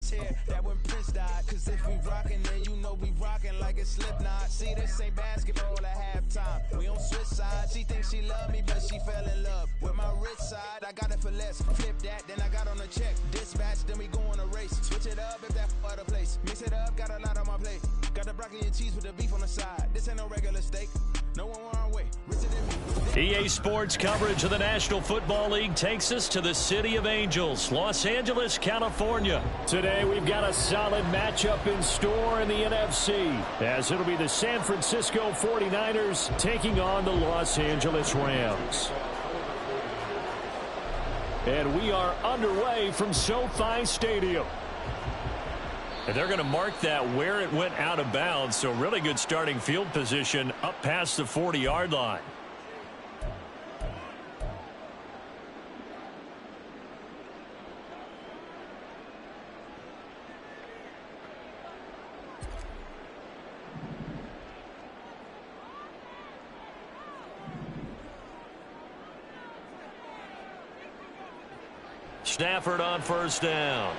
tear that when Prince died. Cause if we rockin', then you know we rockin' like it's Slipknot. See, this ain't basketball at halftime. We on switch sides. She thinks she love me, but she fell in love with my rich side. I got it for less. Flip that, then I got on a check. Dispatch, then we go on a race. Switch it up if that other place. Mix it up, got a lot on my plate. Got the broccoli and cheese with the beef on the side. This ain't no regular steak. No one wrong way. Richer than me. EA Sports coverage of the National Football League takes us to the City of Angels, Los Angeles, California. Today we've got a solid matchup in store in the NFC, as it'll be the San Francisco 49ers taking on the Los Angeles Rams. And we are underway from SoFi Stadium. And they're going to mark that where it went out of bounds, so really good starting field position up past the 40-yard line. Stafford on first down.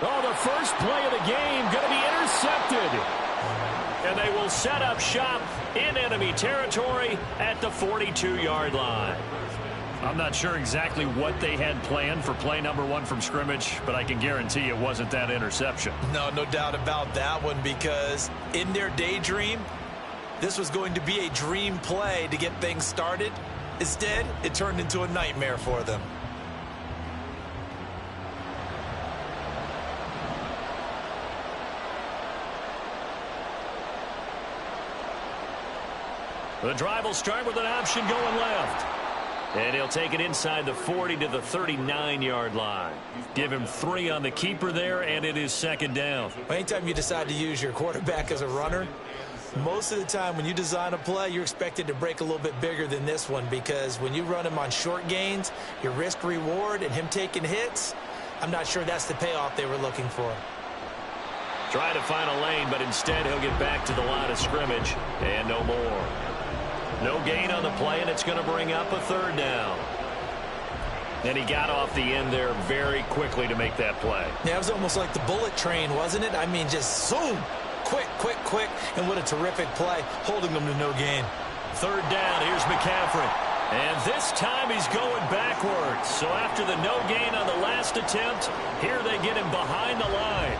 Oh, the first play of the game going to be intercepted. And they will set up shop in enemy territory at the 42-yard line. I'm not sure exactly what they had planned for play number one from scrimmage, but I can guarantee it wasn't that interception. No doubt about that one, because in their daydream, this was going to be a dream play to get things started. Instead, it turned into a nightmare for them. The drive will start with an option going left. And he'll take it inside the 40 to the 39-yard line. Give him 3 on the keeper there, and it is second down. Anytime you decide to use your quarterback as a runner, most of the time when you design a play, you're expected to break a little bit bigger than this one, because when you run him on short gains, your risk-reward and him taking hits, I'm not sure that's the payoff they were looking for. Trying to find a lane, but instead he'll get back to the line of scrimmage, and no more. No gain on the play, and it's going to bring up a third down. And he got off the end there very quickly to make that play. Yeah, it was almost like the bullet train, wasn't it? I mean, just zoom, quick, and what a terrific play, holding them to no gain. Third down, here's McCaffrey. And this time he's going backwards. So after the no gain on the last attempt, here they get him behind the line.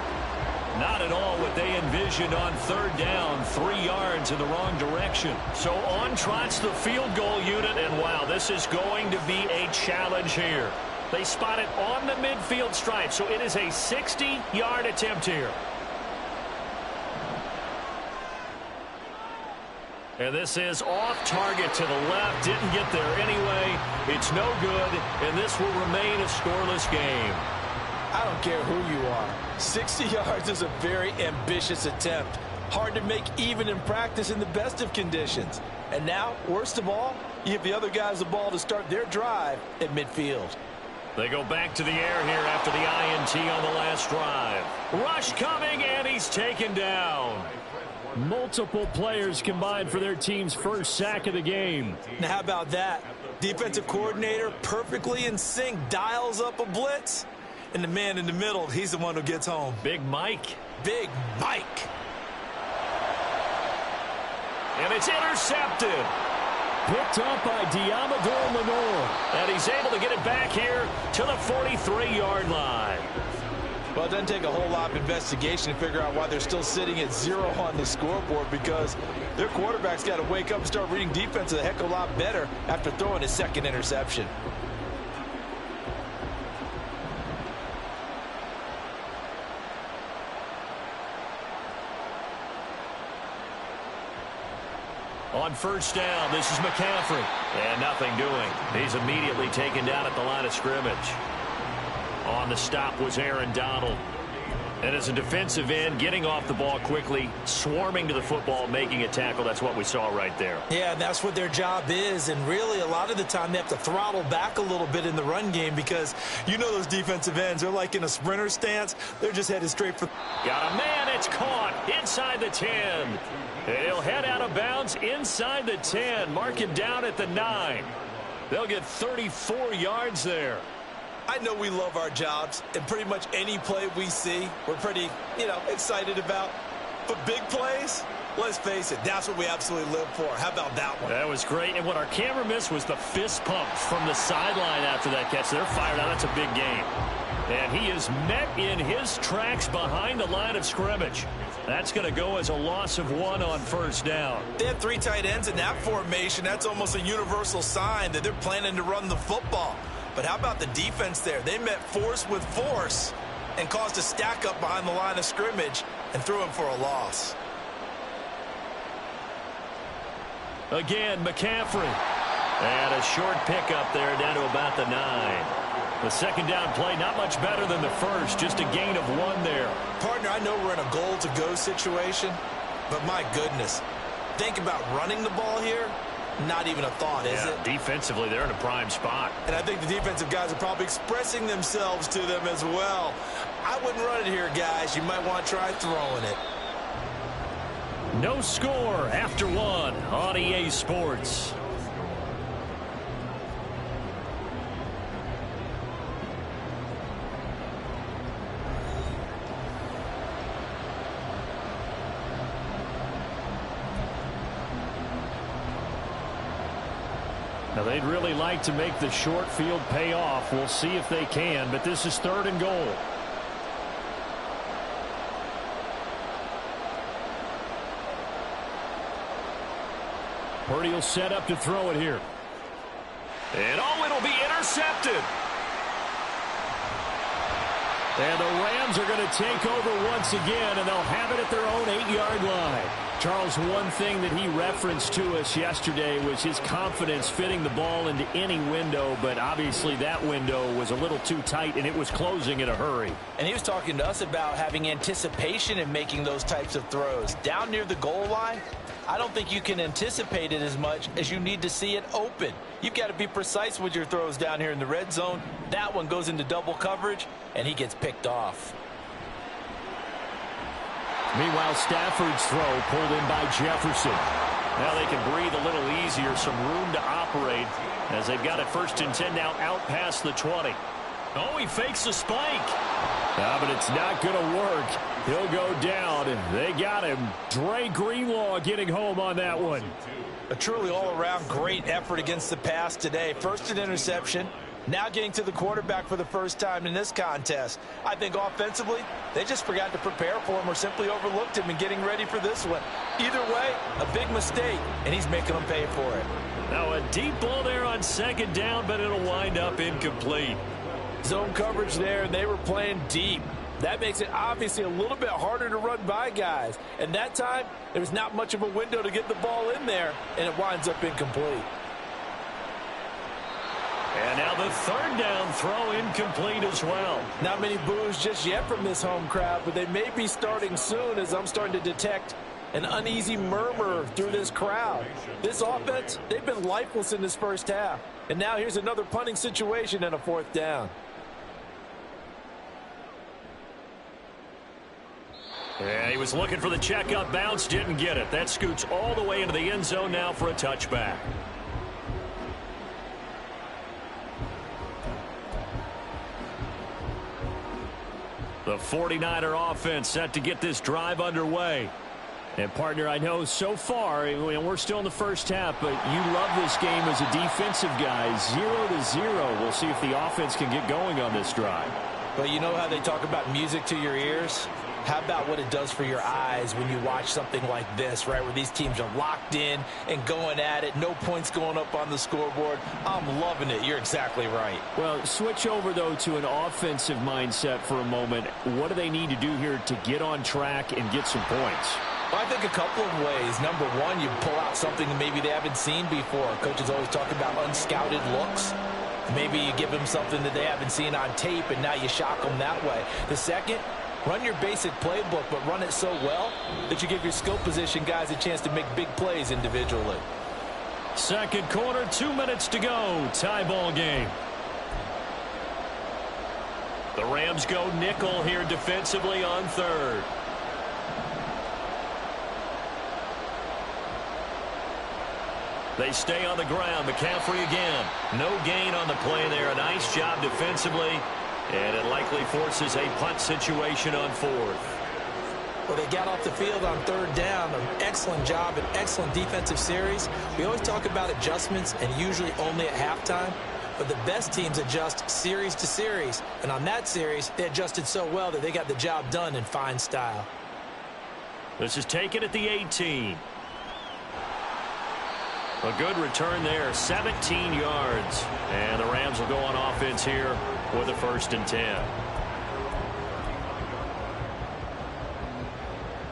Not at all what they envisioned on third down, 3 yards in the wrong direction. So on trots the field goal unit, and wow, this is going to be a challenge here. They spot it on the midfield stripe, so it is a 60-yard attempt here. And this is off target to the left, didn't get there anyway. It's no good, and this will remain a scoreless game. I don't care who you are. 60 yards is a very ambitious attempt. Hard to make even in practice in the best of conditions. And now, worst of all, you give the other guys the ball to start their drive at midfield. They go back to the air here after the INT on the last drive. Rush coming, and he's taken down. Multiple players combined for their team's first sack of the game. Now, how about that? Defensive coordinator perfectly in sync, dials up a blitz. And the man in the middle, he's the one who gets home. Big Mike. Big Mike. And it's intercepted. Picked up by Diamador Lenore. And he's able to get it back here to the 43-yard line. Well, it doesn't take a whole lot of investigation to figure out why they're still sitting at 0 on the scoreboard, because their quarterback's got to wake up and start reading defense a heck of a lot better after throwing his second interception. On first down, this is McCaffrey. And nothing doing. He's immediately taken down at the line of scrimmage. On the stop was Aaron Donald. And as a defensive end, getting off the ball quickly, swarming to the football, making a tackle, that's what we saw right there. Yeah, that's what their job is. And really, a lot of the time, they have to throttle back a little bit in the run game, because you know those defensive ends, they're like in a sprinter stance. They're just headed straight for... Got a man, it's caught inside the 10. And he'll head out of bounds inside the 10. Mark him down at the 9. They'll get 34 yards there. I know we love our jobs, and pretty much any play we see, we're pretty, excited about. But big plays, let's face it, that's what we absolutely live for. How about that one? That was great. And what our camera missed was the fist pump from the sideline after that catch. They're fired out. That's a big game. And he is met in his tracks behind the line of scrimmage. That's going to go as a loss of 1 on first down. They have 3 tight ends in that formation. That's almost a universal sign that they're planning to run the football. But how about the defense there? They met force with force and caused a stack up behind the line of scrimmage and threw him for a loss. Again, McCaffrey. And a short pickup there down to about the 9. The second down play, not much better than the first, just a gain of 1 there. Partner, I know we're in a goal-to-go situation, but my goodness, think about running the ball here. Not even a thought, is it? Defensively, they're in a prime spot. And I think the defensive guys are probably expressing themselves to them as well. I wouldn't run it here, guys. You might want to try throwing it. No score after 1 on EA Sports. Now, they'd really like to make the short field pay off. We'll see if they can, but this is 3rd and goal. Purdy will set up to throw it here. And it'll be intercepted. And the Rams are going to take over once again, and they'll have it at their own 8-yard line. Charles, one thing that he referenced to us yesterday was his confidence fitting the ball into any window, but obviously that window was a little too tight, and it was closing in a hurry. And he was talking to us about having anticipation in making those types of throws. Down near the goal line, I don't think you can anticipate it as much as you need to see it open. You've got to be precise with your throws down here in the red zone. That one goes into double coverage, and he gets picked off. Meanwhile, Stafford's throw pulled in by Jefferson. Now they can breathe a little easier, some room to operate as they've got it 1st and 10 now out past the 20. Oh, he fakes the spike. But it's not going to work. He'll go down, and they got him. Dre Greenlaw getting home on that one. A truly all-around great effort against the pass today. First an interception, now getting to the quarterback for the first time in this contest. I think offensively, they just forgot to prepare for him or simply overlooked him in getting ready for this one. Either way, a big mistake, and he's making them pay for it. Now a deep ball there on 2nd down, but it'll wind up incomplete. Zone coverage there, and they were playing deep. That makes it obviously a little bit harder to run by guys. And that time, there was not much of a window to get the ball in there, and it winds up incomplete. And now the 3rd down throw incomplete as well. Not many boos just yet from this home crowd, but they may be starting soon as I'm starting to detect an uneasy murmur through this crowd. This offense, they've been lifeless in this first half. And now here's another punting situation and a 4th down. Yeah, he was looking for the checkup bounce, didn't get it. That scoots all the way into the end zone now for a touchback. The 49er offense set to get this drive underway. And, partner, I know so far, we're still in the first half, but you love this game as a defensive guy. 0-0. We'll see if the offense can get going on this drive. But you know how they talk about music to your ears? How about what it does for your eyes when you watch something like this, right, where these teams are locked in and going at it, no points going up on the scoreboard? I'm loving it. You're exactly right. Well, switch over, though, to an offensive mindset for a moment. What do they need to do here to get on track and get some points? Well, I think a couple of ways. Number one, you pull out something that maybe they haven't seen before. Coaches always talk about unscouted looks. Maybe you give them something that they haven't seen on tape, and now you shock them that way. The second, run your basic playbook, but run it so well that you give your skill position guys a chance to make big plays individually. 2nd quarter, 2 minutes to go. Tie ball game. The Rams go nickel here defensively on 3rd. They stay on the ground. McCaffrey again. No gain on the play there. A nice job defensively. And it likely forces a punt situation on fourth. Well, they got off the field on third down. An excellent job, an excellent defensive series. We always talk about adjustments and usually only at halftime. But the best teams adjust series to series. And on that series, they adjusted so well that they got the job done in fine style. This is taken at the 18. A good return there, 17 yards. And the Rams will go on offense here with a 1st and 10.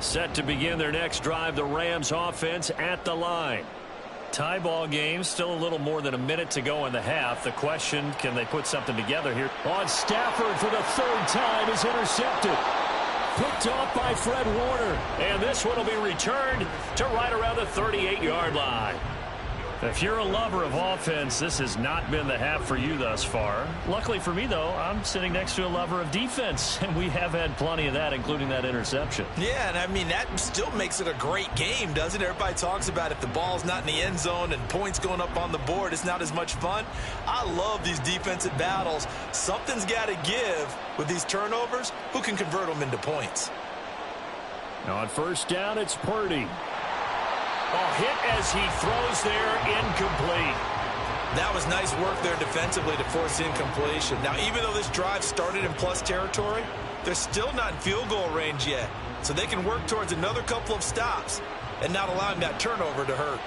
Set to begin their next drive, the Rams offense at the line. Tie ball game, still a little more than a minute to go in the half. The question, can they put something together here? On Stafford for the 3rd time is intercepted. Picked off by Fred Warner. And this one will be returned to right around the 38-yard line. If you're a lover of offense, this has not been the half for you thus far. Luckily for me, though, I'm sitting next to a lover of defense, and we have had plenty of that, including that interception. Yeah, and I mean, that still makes it a great game, doesn't it? Everybody talks about if the ball's not in the end zone and points going up on the board, it's not as much fun. I love these defensive battles. Something's got to give with these turnovers. Who can convert them into points? Now on 1st down, it's Purdy. Hit as he throws there, incomplete. That was nice work there defensively to force incompletion. Now, even though this drive started in plus territory, they're still not in field goal range yet. So they can work towards another couple of stops and not allowing that turnover to hurt.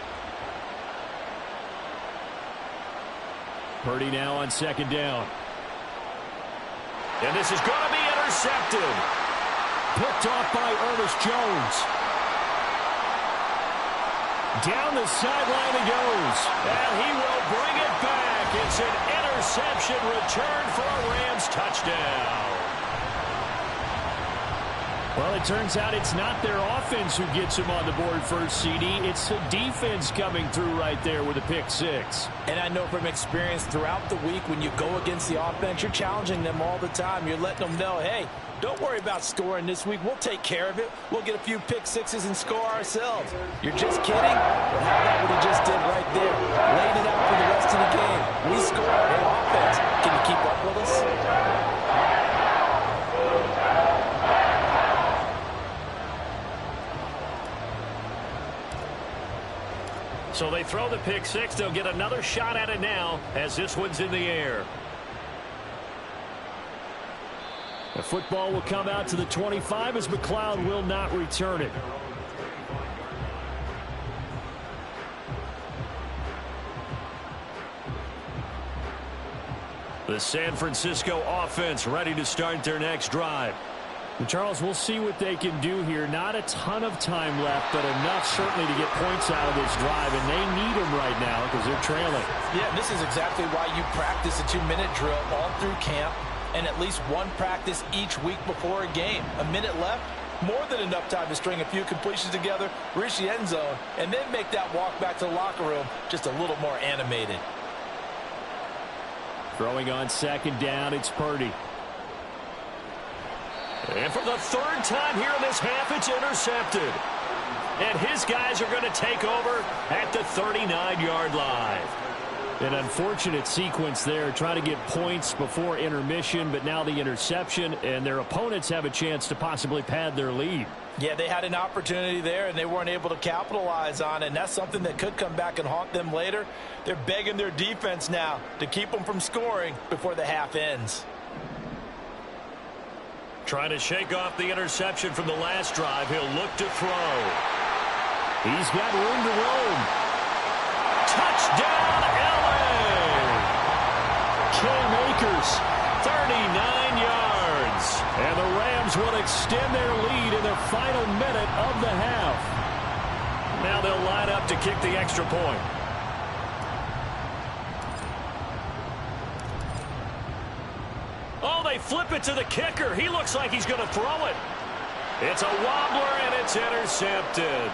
Purdy now on 2nd down. And this is going to be intercepted. Picked off by Ernest Jones. Down the sideline he goes. And he will bring it back. It's an interception return for a Rams touchdown. Well, it turns out it's not their offense who gets him on the board first, CD. It's the defense coming through right there with a pick 6. And I know from experience throughout the week when you go against the offense, you're challenging them all the time. You're letting them know, hey, don't worry about scoring this week. We'll take care of it. We'll get a few pick 6s and score ourselves. You're just kidding? Well, how about what he just did right there? Laid it out for the rest of the game. We scored. Hey, offense, can you keep up with us? So they throw the pick 6. They'll get another shot at it now as this one's in the air. The football will come out to the 25 as McLeod will not return it. The San Francisco offense ready to start their next drive. And Charles, we'll see what they can do here. Not a ton of time left, but enough certainly to get points out of this drive, and they need them right now because they're trailing. Yeah, this is exactly why you practice a 2-minute drill all through camp and at least one practice each week before a game. A minute left, more than enough time to string a few completions together, reach the end zone, and then make that walk back to the locker room just a little more animated. Throwing on 2nd down, it's Purdy. And for the 3rd time here in this half, it's intercepted. And his guys are going to take over at the 39-yard line. An unfortunate sequence there, trying to get points before intermission, but now the interception, and their opponents have a chance to possibly pad their lead. Yeah, they had an opportunity there, and they weren't able to capitalize on it, and that's something that could come back and haunt them later. They're begging their defense now to keep them from scoring before the half ends. Trying to shake off the interception from the last drive. He'll look to throw. He's got room to roam. Touchdown, LA! Cam Akers, 39 yards. And the Rams will extend their lead in the final minute of the half. Now they'll line up to kick the extra point. Oh, they flip it to the kicker. He looks like he's going to throw it. It's a wobbler, and it's intercepted.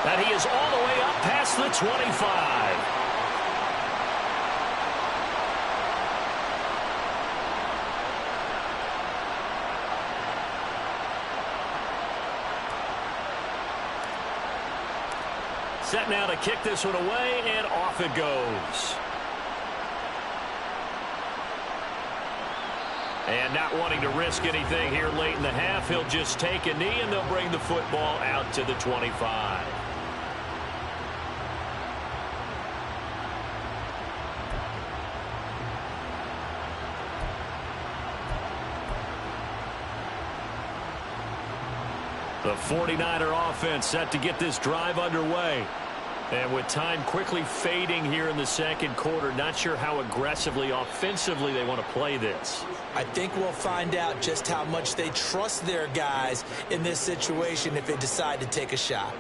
And he is all the way up past the 25. set now to kick this one away, and off it goes. And not wanting to risk anything here late in the half, he'll just take a knee, and they'll bring the football out to the 25. The 49er offense set to get this drive underway. And with time quickly fading here in the second quarter, not sure how aggressively, offensively they want to play this. I think we'll find out just how much they trust their guys in this situation if they decide to take a shot.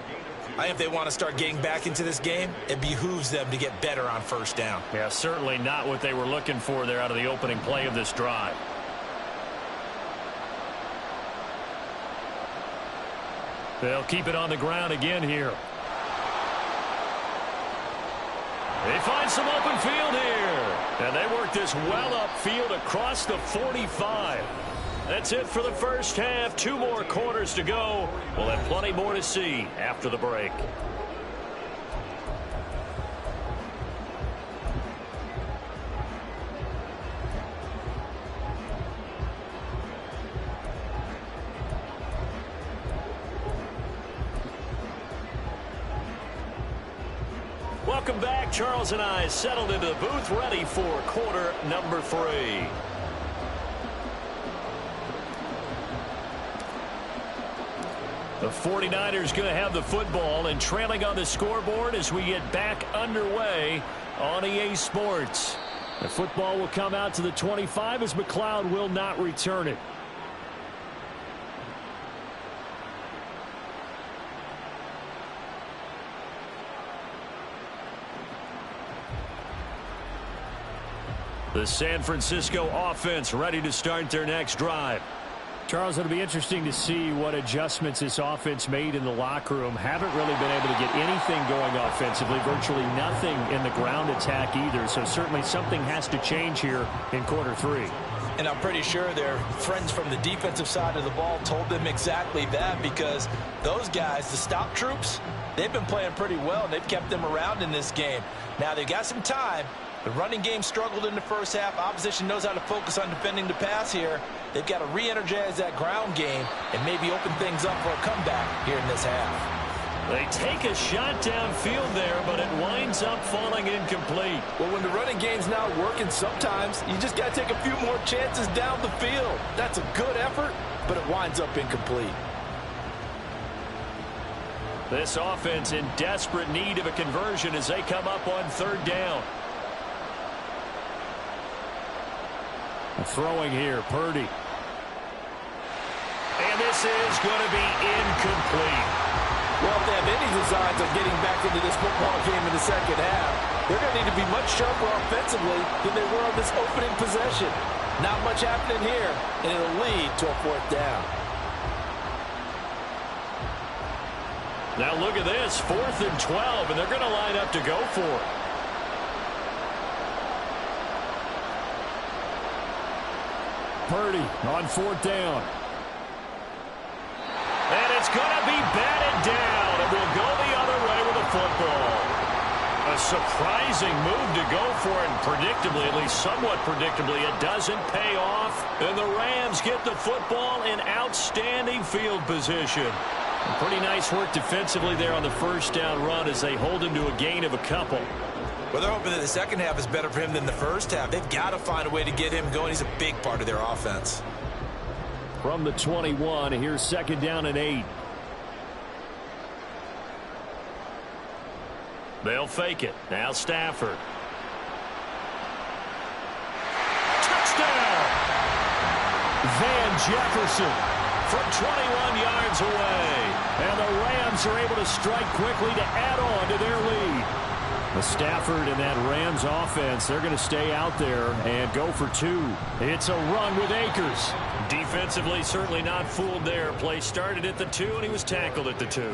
I think if they want to start getting back into this game, it behooves them to get better on first down. Yeah, certainly not what they were looking for there out of the opening play of this drive. They'll keep it on the ground again here. They find some open field here. And they work this well upfield across the 45. That's it for the first half. 2 more quarters to go. We'll have plenty more to see after the break. Welcome back. Charles and I settled into the booth, ready for quarter number 3. The 49ers going to have the football and trailing on the scoreboard as we get back underway on EA Sports. The football will come out to the 25 as McLeod will not return it. The San Francisco offense ready to start their next drive. Charles, it'll be interesting to see what adjustments this offense made in the locker room. Haven't really been able to get anything going offensively, virtually nothing in the ground attack either. So certainly something has to change here in quarter 3. And I'm pretty sure their friends from the defensive side of the ball told them exactly that, because those guys, the stop troops, they've been playing pretty well. They've kept them around in this game. Now they've got some time. The running game struggled in the first half. Opposition knows how to focus on defending the pass here. They've got to re-energize that ground game and maybe open things up for a comeback here in this half. They take a shot downfield there, but it winds up falling incomplete. Well, when the running game's not working, sometimes you just got to take a few more chances down the field. That's a good effort, but it winds up incomplete. This offense in desperate need of a conversion as they come up on 3rd down. Throwing here, Purdy. And this is going to be incomplete. Well, if they have any designs of getting back into this football game in the second half, they're going to need to be much sharper offensively than they were on this opening possession. Not much happening here, and it'll lead to a 4th down. Now look at this, 4th and 12, and they're going to line up to go for it. Purdy on 4th down. And it's going to be batted down, and we'll go the other way with the football. A surprising move to go for it, and predictably, at least somewhat predictably, it doesn't pay off. And the Rams get the football in outstanding field position. And pretty nice work defensively there on the first down run as they hold him to a gain of a couple. Well, they're hoping that the second half is better for him than the first half. They've got to find a way to get him going. He's a big part of their offense. From the 21, here's 2nd down and 8. They'll fake it. Now Stafford. Touchdown! Van Jefferson from 21 yards away. And the Rams are able to strike quickly to add on to their lead. The Stafford and that Rams offense, they're going to stay out there and go for 2. It's a run with Akers. Defensively, certainly not fooled there. Play started at the 2, and he was tackled at the 2.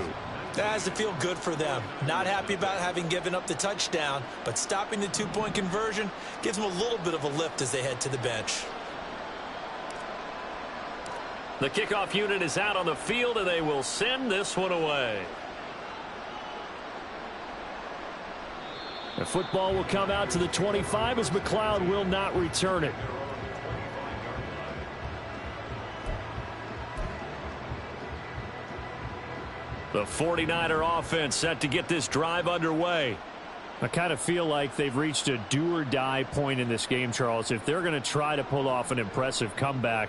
That has to feel good for them. Not happy about having given up the touchdown, but stopping the 2-point conversion gives them a little bit of a lift as they head to the bench. The kickoff unit is out on the field, and they will send this one away. The football will come out to the 25 as McLeod will not return it. The 49er offense set to get this drive underway. I kind of feel like they've reached a do-or-die point in this game, Charles. If they're going to try to pull off an impressive comeback,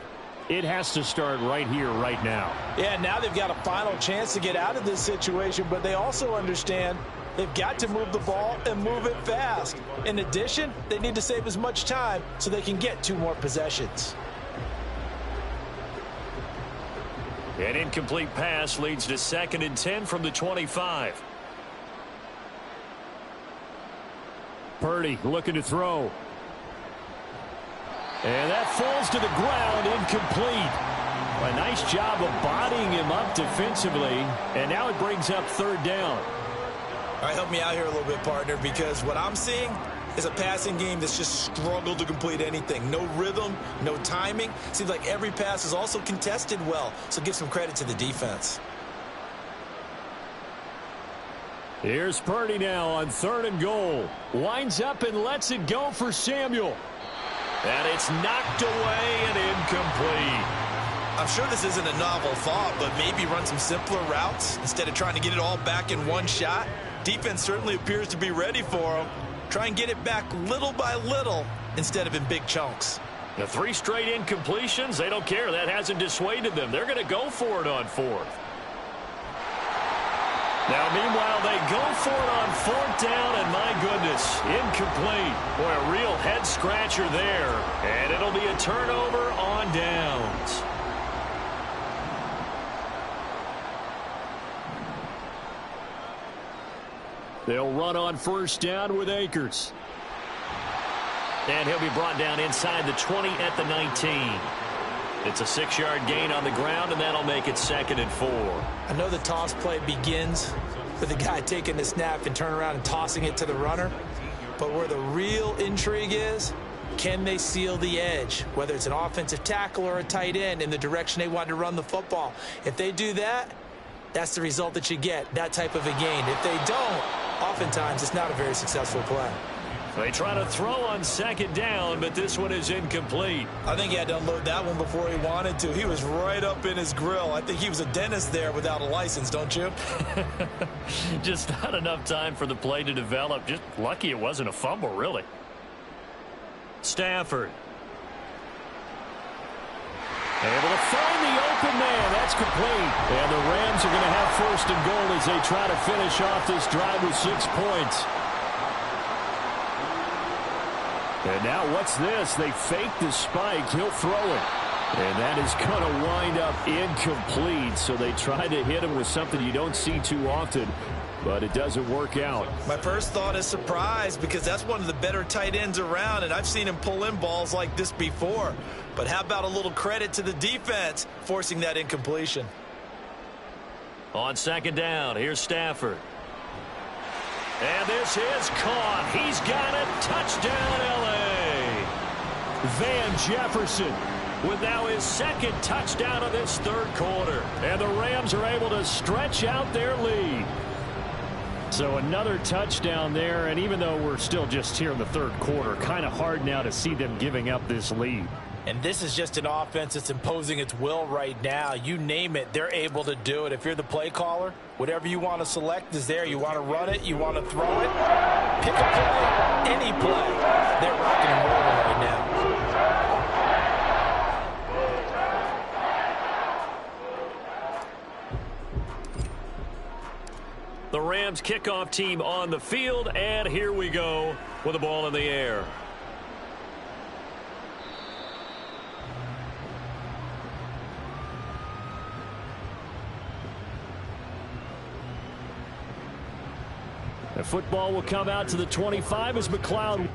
it has to start right here, right now. Yeah, now they've got a final chance to get out of this situation, but they also understand they've got to move the ball and move it fast. In addition, they need to save as much time so they can get 2 more possessions. An incomplete pass leads to 2nd and 10 from the 25. Purdy looking to throw. And that falls to the ground, incomplete. A nice job of bodying him up defensively, and now it brings up 3rd down. All right, help me out here a little bit, partner, because what I'm seeing is a passing game that's just struggled to complete anything. No rhythm, no timing. Seems like every pass is also contested well, so give some credit to the defense. Here's Purdy now on 3rd and goal. Winds up and lets it go for Samuel. And it's knocked away and incomplete. I'm sure this isn't a novel thought, but maybe run some simpler routes instead of trying to get it all back in one shot. Defense certainly appears to be ready for him. Try and get it back little by little instead of in big chunks. The 3 straight incompletions, they don't care. That hasn't dissuaded them. They're going to go for it on 4th. Now, meanwhile, they go for it on 4th down, and my goodness, incomplete. Boy, a real head-scratcher there, and it'll be a turnover on downs. They'll run on 1st down with Akers. And he'll be brought down inside the 20 at the 19. It's a 6-yard gain on the ground, and that'll make it 2nd and 4. I know the toss play begins with the guy taking the snap and turning around and tossing it to the runner. But where the real intrigue is, can they seal the edge, whether it's an offensive tackle or a tight end, in the direction they want to run the football? If they do that, that's the result that you get, that type of a gain. If they don't, oftentimes it's not a very successful play. They try to throw on 2nd down, but this one is incomplete. I think he had to unload that one before he wanted to. He was right up in his grill. I think he was a dentist there without a license, don't you? Just not enough time for the play to develop. Just lucky it wasn't a fumble, really. Stafford. Able to find the open man. That's complete. And the Rams are going to have 1st and goal as they try to finish off this drive with 6 points. And now what's this? They fake the spike. He'll throw it. And that is going to wind up incomplete. So they try to hit him with something you don't see too often, but it doesn't work out. My first thought is surprise, because that's one of the better tight ends around, and I've seen him pull in balls like this before. But how about a little credit to the defense forcing that incompletion? On 2nd down, here's Stafford. And this is caught. He's got it. Touchdown, L.A. Van Jefferson with now his 2nd touchdown of this 3rd quarter. And the Rams are able to stretch out their lead. So another touchdown there, and even though we're still just here in the 3rd quarter, kind of hard now to see them giving up this lead. And this is just an offense that's imposing its will right now. You name it, they're able to do it. If you're the play caller, whatever you want to select is there. You want to run it, you want to throw it, pick a play, any play. They're rocking and rolling right now. The Rams kickoff team on the field, and here we go with the ball in the air. The football will come out to the 25 as McLeod